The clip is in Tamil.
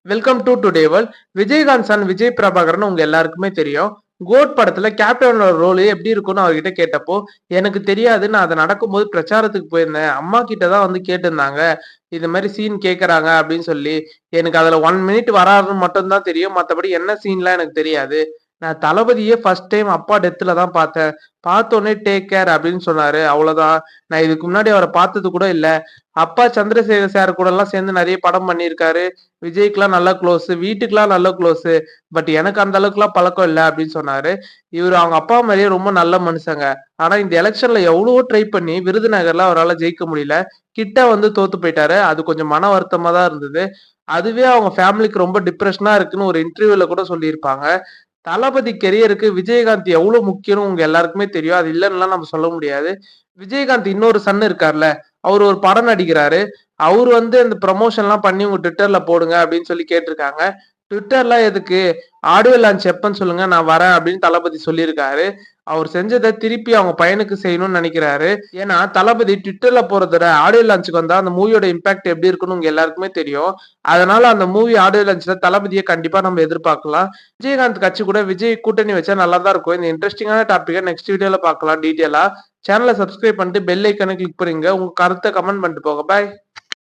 Welcome to today world. Vijayakanth son Vijay Prabhakaran உங்க எல்லாருக்குமே தெரியும். கோட் படத்துல கேப்டனோட ரோல் எப்படி இருக்கும்னு அவர்கிட்ட கேட்டப்போ, எனக்கு தெரியாது, நான் அதை நடக்கும்போது பிரச்சாரத்துக்கு போயிருந்தேன், அம்மா கிட்ட தான் வந்து கேட்டிருந்தாங்க, இது மாதிரி சீன் கேட்கறாங்க அப்படின்னு சொல்லி. எனக்கு அதுல 1 மினிட் வராருன்னு மட்டும் தான் தெரியும், மத்தபடி என்ன சீன்லாம் எனக்கு தெரியாது. நான் தளபதியே ஃபர்ஸ்ட் டைம் அப்பா டெத்ல தான் பார்த்தேன். பார்த்தோன்னே டேக் கேர் அப்படின்னு சொன்னாரு, அவ்வளவுதான். நான் இதுக்கு முன்னாடி அவரை பார்த்தது கூட இல்ல. அப்பா சந்திரசேகர் சார் கூட எல்லாம் சேர்ந்து நிறைய படம் பண்ணியிருக்காரு. விஜய்க்குலாம் நல்ல க்ளோஸ், வீட்டுக்குலாம் நல்ல க்ளோஸ். பட் எனக்கு அந்த அளவுக்குலாம் பழக்கம் இல்ல அப்படின்னு சொன்னாரு. இவரு அவங்க அப்பா மாதிரியே ரொம்ப நல்ல மனுஷங்க. ஆனா இந்த எலெக்ஷன்ல எவ்வளவோ ட்ரை பண்ணி விருதுநகர்ல அவரால ஜெயிக்க முடியல. கிட்ட வந்து தோத்து போயிட்டாரு. அது கொஞ்சம் மன வருத்தமா தான் இருந்தது. அதுவே அவங்க ஃபேமிலிக்கு ரொம்ப டிப்ரெஷனா இருக்குன்னு ஒரு இன்டர்வியூல கூட சொல்லியிருப்பாங்க. தளபதி கெரியருக்கு விஜயகாந்த் எவ்வளவு முக்கியம்னு உங்க எல்லாருக்குமே தெரியும். அது இல்லன்னுலாம் நம்ம சொல்ல முடியாது. விஜயகாந்த் இன்னொரு சன் இருக்கார்ல, அவரு ஒரு படம் நடிக்கிறாரு. அவரு வந்து இந்த ப்ரமோஷன்லாம் பண்ணி உங்க ட்விட்டர்ல போடுங்க அப்படின்னு சொல்லி கேட்டிருக்காங்க. ட்விட்டர்லாம் எதுக்கு? ஆடியோ லான்ச் எப்பன்னு சொல்லுங்க, நான் வரேன் அப்படின்னு தளபதி சொல்லியிருக்காரு. அவர் செஞ்சத திருப்பி அவங்க பையனுக்கு செய்யணும்னு நெனைக்கிறாரு. ஏன்னா, தளபதி ட்விட்டர்ல போறத விட ஆடியோ லான்ச்சுக்கு வந்தா அந்த மூவியோட இம்பாக்ட் எப்படி இருக்கும்னு உங்க எல்லாருக்குமே தெரியும். அதனால அந்த மூவி ஆடியோ லான்ச்ல தளபதிய கண்டிப்பா நம்ம எதிர்பார்க்கலாம். விஜயகாந்த் கட்சி கூட விஜய் கூட்டணி வச்சா நல்லா தான் இருக்கும். இந்த இன்ட்ரெஸ்டிங்கான டாபிக்க நெக்ஸ்ட் வீடியோல பார்க்கலாம் டீடைலா. சேனல சப்ஸ்கிரைப் பண்ணிட்டு பெல் ஐகானை கிளிக் பண்ணுங்க. உங்க கருத்த கமெண்ட் பண்ணிட்டு போங்க. பாய்.